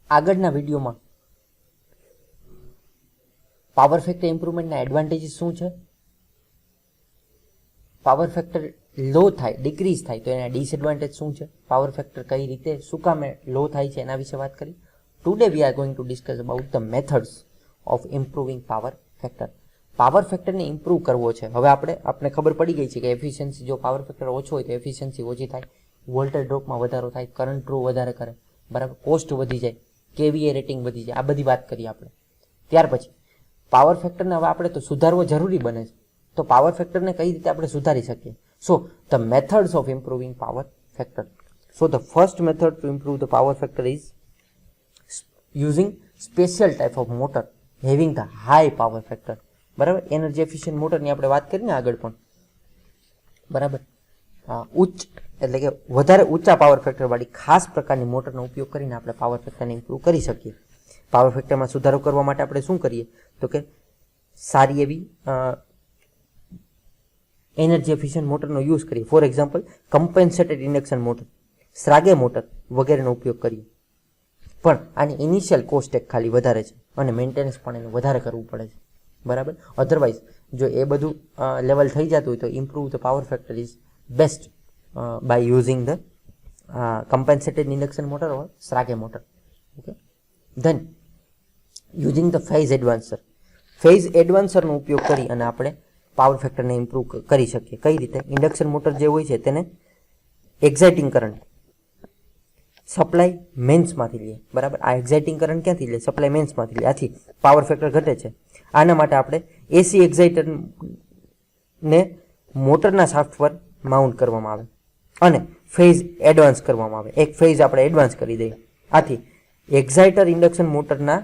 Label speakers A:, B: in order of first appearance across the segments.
A: આગળના વિડીયોમાં power factor ઇમ્પ્રુવમેન્ટના advantages શું છે, પાવર ફેક્ટર લો થાય ડિક્રીઝ થાય તો એના ડિસએડવાન્ટેજ શું છે, પાવર ફેક્ટર કઈ રીતે શું કામે લો થાય છે એના વિશે વાત કરી. Today we are going to discuss about the methods of improving power factor. Power ફેક્ટરને ઇમ્પ્રૂવ કરવો છે. હવે આપણે ખબર પડી ગઈ છે કે એફિશિયન્સી, જો પાવર ફેક્ટર ઓછો હોય તો એફિશિયન્સી ઓછી થાય, વોલ્ટેજ ડ્રોપમાં વધારો થાય, કરંટ ડ્રો વધારે કરે, બરાબર, કોસ્ટ વધી જાય, કેવીએ રેટિંગ વધી જાય. આ બધી વાત કરી આપણે. ત્યાર પછી પાવર ફેક્ટરને હવે આપણે તો સુધારવો જરૂરી બને છે. તો પાવર ફેક્ટરને કઈ રીતે આપણે સુધારી શકીએ? So the methods of improving power factor. So the first method to improve the power factor is using special type of motor having the high power factor. બરાબર, એનર્જી એફિશિયન્ટ મોટરની આપણે વાત કરીને આગળ પણ, બરાબર, ઉચ્ચ એટલે કે વધારે ઊંચા પાવર ફેક્ટર વાળી ખાસ પ્રકારની મોટરનો ઉપયોગ કરીને આપણે પાવર ફેક્ટરને ઇમ્પ્રૂવ કરી શકીએ. પાવર ફેક્ટરમાં સુધારો કરવા માટે આપણે શું કરીએ તો કે સારી એવી એનર્જી એફિશિયન્ટ મોટરનો યુઝ કરીએ. For example compensated induction motor, Schrage motor વગેરેનો ઉપયોગ કરીએ. પણ આની ઇનિશિયલ કોસ્ટ એક ખાલી વધારે છે અને મેન્ટેનન્સ પણ એનું વધારે કરવું પડે છે, બરાબર. અધરવાઇઝ જો એ બધું લેવલ થઈ જતું હોય તો improve the power factor is best by using the compensated induction motor or Schrage motor. Okay, then using the phase advancer. Phase એડવાન્સરનો ઉપયોગ કરી અને આપણે પાવર ફેક્ટરને ઇમ્પ્રૂવ કરી શકીએ. કઈ રીતે? ઇન્ડક્શન મોટર જે હોય છે તેને એક્સાઇટિંગ કરંટ સપ્લાય મેન્સમાંથી લે, બરાબર. આ એક્સાઇટિંગ કરંટ ક્યાંથી લે? સપ્લાય મેન્સમાંથી લે. આથી પાવર ફેક્ટર ઘટે છે. આના માટે આપણે એસી એક્સાઇટરને મોટરના શાફ્ટ પર માઉન્ટ કરવામાં આવે અને ફેઝ એડવાન્સ કરવામાં આવે. એક ફેઝ આપણે એડવાન્સ કરી દઈએ. આથી એક્સાઇટર ઇન્ડક્શન મોટરના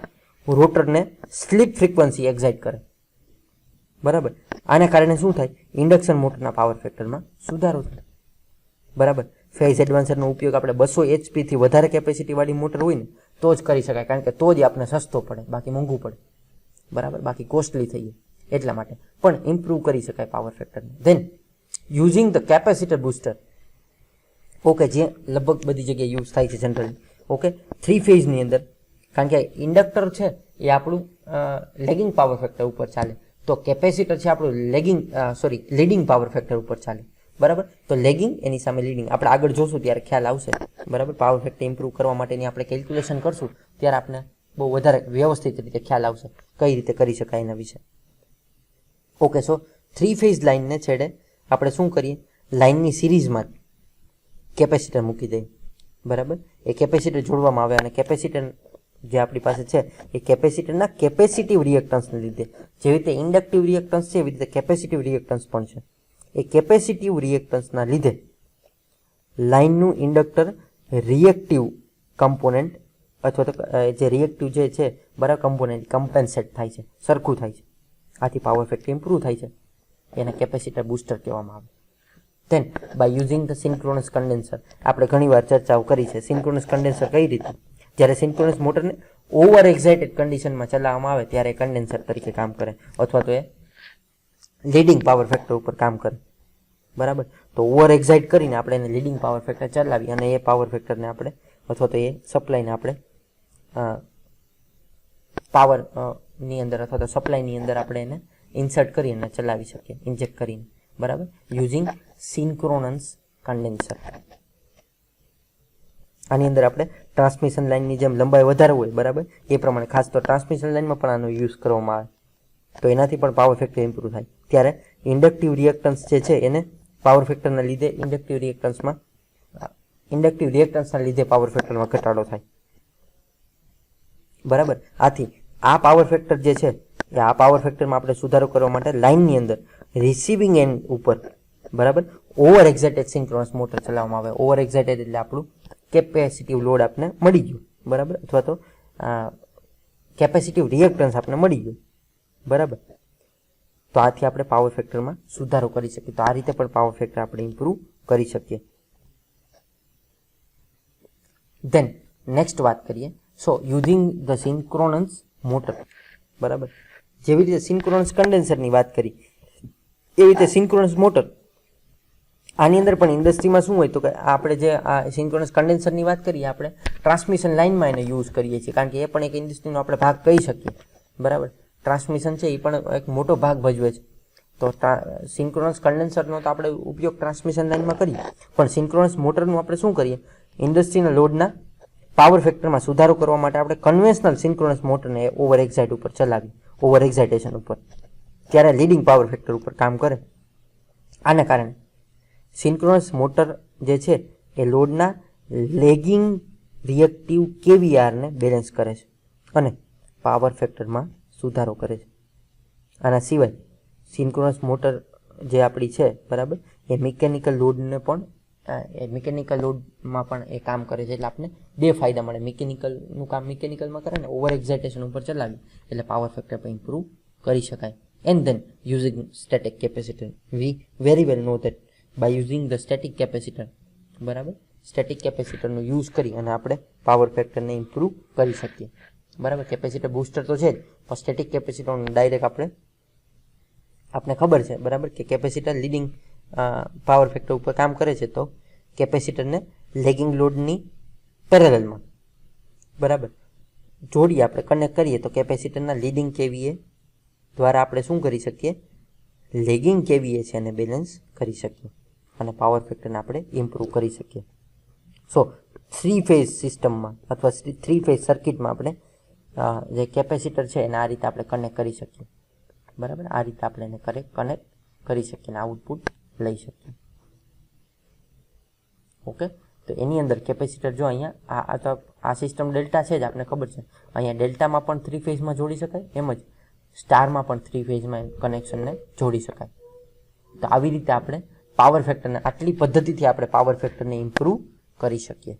A: રોટરને સ્લીપ ફ્રીક્વન્સી એક્સાઇટ કરે, બરાબર. આના કારણે શું થાય? ઇન્ડક્શન મોટરના પાવર ફેક્ટરમાં સુધારો થાય, બરાબર. ફેઝ એડવાન્સરનો ઉપયોગ આપણે 200 HP વધારે કેપેસિટી વાળી મોટર હોય ને તો જ કરી શકાય, કારણ કે તો જ આપણે સસ્તો પડે, બાકી મોંઘું પડે, બરાબર, બાકી કોસ્ટલી થઈએ. એટલા માટે પણ ઇમ્પ્રૂવ કરી શકાય પાવર ફેક્ટરને. Then using the capacitor booster. Okay, જે લગભગ બધી જગ્યાએ યુઝ થાય છે જનરલી. ઓકે, 3 ફેઝની અંદર, કારણ કે ઇન્ડક્ટર છે એ આપણું લેગિંગ પાવર ફેક્ટર ઉપર ચાલે, તો કેપેસિટર છે આપણું લીડિંગ પાવર ફેક્ટર ઉપર ચાલે, બરાબર. તો લેગિંગ એની સામે લીડિંગ આપણે આગળ જોશું ત્યારે ખ્યાલ આવશે, બરાબર. પાવર ફેક્ટર ઇમ્પ્રૂવ કરવા માટેની આપણે કેલ્ક્યુલેશન કરશું ત્યારે આપણે બહુ વધારે વ્યવસ્થિત રીતે ખ્યાલ આવશે કઈ રીતે કરી શકાય એના વિશે. ઓકે, સો 3 ફેઝ લાઇનને છેડે આપણે શું કરીએ? લાઇનની સિરીઝમાં કેપેસિટર મૂકી દઈએ, બરાબર. એ કેપેસિટર જોડવામાં આવે અને કેપેસિટર જે આપણી પાસે છે એ કેપેસિટરના કેપેસિટિવ રિએક્ટન્સને લીધે, જેવી રીતે ઇન્ડક્ટિવ રિએક્ટન્સ છે એવી રીતે કેપેસિટિવ રિએક્ટન્સ પણ છે. એ કેપેસિટિવ રિએક્ટન્સના લીધે લાઇનનું ઇન્ડક્ટર રિએક્ટિવ કમ્પોનેન્ટ અથવા તો જે રિએક્ટિવ જે છે, બરાબર, કમ્પોનેન્ટ કમ્પેન્સેટ થાય છે, સરખું થાય છે. આથી પાવર ફેક્ટર ઇમ્પ્રૂવ થાય છે. એને કેપેસિટર બૂસ્ટર કહેવામાં આવે. Than by using the synchronous condenser. આપણે ઘણીવાર ચર્ચાઓ કરી છે. સિન્ક્રોનસ કન્ડેન્સર કઈ રીતે? જ્યારે સિન્ક્રોનસ મોટરને ઓવર એક્સાઇટેડ કન્ડિશનમાં ચલાવવામાં આવે ત્યારે કન્ડેન્સર તરીકે કામ કરે, અથવા તો એ લીડિંગ પાવર ફેક્ટર ઉપર કામ કરે, બરાબર. તો ઓવર એક્સાઇટ કરીને આપણે એને લીડિંગ પાવર ફેક્ટર ચલાવી અને એ પાવર ફેક્ટરને આપણે અથવા તો એ સપ્લાયને આપણે પાવરની અંદર અથવા તો સપ્લાયની અંદર આપણે એને ઇન્સર્ટ કરીને ચલાવી શકીએ, ઇન્જેક્ટ કરીને, બરાબર, યુઝિંગ સિન્ક્રોનસ કન્ડેન્સર. આની અંદર આપણે ટ્રાન્સમિશન લાઇનની જેમ લંબાઈ વધારે હોય, બરાબર, એ પ્રમાણે ખાસ તો ટ્રાન્સમિશન લાઇનમાં પણ આનો યુઝ કરવામાં આવે તો એનાથી પણ પાવર ફેક્ટર ઇમ્પ્રૂવ થાય. ત્યારે ઇન્ડક્ટિવ રિએક્ટન્સ જે છે એને પાવર ફેક્ટરના લીધે ઇન્ડક્ટિવ રિએક્ટન્સના લીધે પાવર ફેક્ટરમાં ઘટાડો થાય, બરાબર. આથી આ પાવર ફેક્ટર જે છે એ આ પાવર ફેક્ટરમાં આપણે સુધારો કરવા માટે લાઇનની અંદર રિસીવિંગ એન્ડ ઉપર, બરાબર, ઓવર એક્સાઇટેડ સિન્ક્રોનસ મોટર ચલાવવામાં આવે. ઓવર એક્સાઇટેડ એટલે આપણું કેપેસિટિવ લોડ આપણે મળી ગયું, બરાબર, અથવા તો કેપેસિટિવ રિએક્ટન્સ આપણે મળી ગયું, બરાબર. તો આથી આપણે પાવર ફેક્ટરમાં સુધારો કરી શકીએ. તો આ રીતે પણ પાવર ફેક્ટર આપણે ઇમ્પ્રૂવ કરી શકીએ. ધેન નેક્સ્ટ વાત કરીએ. સો યુઝિંગ ધ સિન્ક્રોનસ મોટર, બરાબર. જેવી રીતે સિન્ક્રોનસ કન્ડેન્સરની વાત કરી એવી રીતે સિન્ક્રોનસ મોટર આની અંદર પણ ઇન્ડસ્ટ્રીમાં શું હોય તો કે આપણે જે આ સિન્ક્રોનસ કન્ડેન્સરની વાત કરીએ આપણે ટ્રાન્સમિશન લાઇનમાં એને યુઝ કરીએ છીએ, કારણ કે એ પણ એક ઇન્ડસ્ટ્રીનો આપણે ભાગ કહી શકીએ, બરાબર. ટ્રાન્સમિશન છે એ પણ એક મોટો ભાગ ભજવે છે. તો સિન્ક્રોનસ કન્ડેન્સરનો તો આપણે ઉપયોગ ટ્રાન્સમિશન લાઇનમાં કરીએ, પણ સિન્ક્રોનસ મોટરનું આપણે શું કરીએ, ઇન્ડસ્ટ્રીના લોડના પાવર ફેક્ટરમાં સુધારો કરવા માટે આપણે કન્વેન્શનલ સિન્ક્રોનસ મોટરને ઓવર એક્સાઇટ ઉપર ચલાવીએ, ઓવર એક્સાઇટેશન ઉપર, ત્યારે લીડિંગ પાવર ફેક્ટર ઉપર કામ કરે. આના કારણે સિન્ક્રોનસ મોટર જે છે એ લોડના લેગિંગ રિએક્ટિવ કેવીઆરને બેલેન્સ કરે છે અને પાવર ફેક્ટરમાં સુધારો કરે છે. આના સિવાય સિન્ક્રોનસ મોટર જે આપણી છે, બરાબર, એ મિકેનિકલ લોડને પણ મિકેનિકલ લોડમાં પણ એ કામ કરે છે. એટલે આપણે બે ફાયદા મળે. મિકેનિકલનું કામ મિકેનિકલમાં કરે ને ઓવર એક્સાઇટેશન ઉપર ચલાવી એટલે પાવર ફેક્ટર પણ ઇમ્પ્રૂવ કરી શકાય. And then using static capacitor, we very well know that by using the static capacitor, બરાબર, સ્ટેટિક કેપેસિટરનો યુઝ કરી અને આપણે પાવર ફેક્ટરને ઇમ્પ્રૂવ કરી શકીએ, બરાબર. કેપેસિટર બૂસ્ટર તો છે જ, પણ સ્ટેટિક કેપેસિટરનો ડાયરેક્ટ આપણે ખબર છે, બરાબર, કે કેપેસિટર લીડિંગ પાવર ફેક્ટર ઉપર કામ કરે છે. તો કેપેસિટરને લેગિંગ લોડની પેરેલલમાં, બરાબર, જોડીએ, આપણે કનેક્ટ કરીએ તો કેપેસિટરના લીડિંગ કેવીએ દ્વારા આપણે શું કરી શકીએ, લેગિંગ કેવીએ છે એને બેલેન્સ કરી શકીએ અને પાવર ફેક્ટરને આપણે ઇમ્પ્રૂવ કરી શકીએ. સો 3 ફેઝ સિસ્ટમમાં અથવા 3 ફેઝ સર્કિટમાં આપણે જે કેપેસિટર છે એને આ રીતે આપણે કનેક્ટ કરી શકીએ, બરાબર. આ રીતે આપણે એને કનેક્ટ કરી શકીએ અને આઉટપુટ લઈ શકીએ. ઓકે, તો એની અંદર કેપેસિટર જો અહીંયા આ સિસ્ટમ ડેલ્ટા છે જ, આપણે ખબર છે. અહીંયા ડેલ્ટામાં પણ 3 ફેઝમાં જોડી શકાય, એમ જ સ્ટારમાં પણ 3 ફેઝમાં કનેક્શનને જોડી શકાય. તો આવી રીતે આપણે પાવર ફેક્ટરને, આટલી પદ્ધતિથી આપણે પાવર ફેક્ટરને ઇમ્પ્રૂવ કરી શકીએ.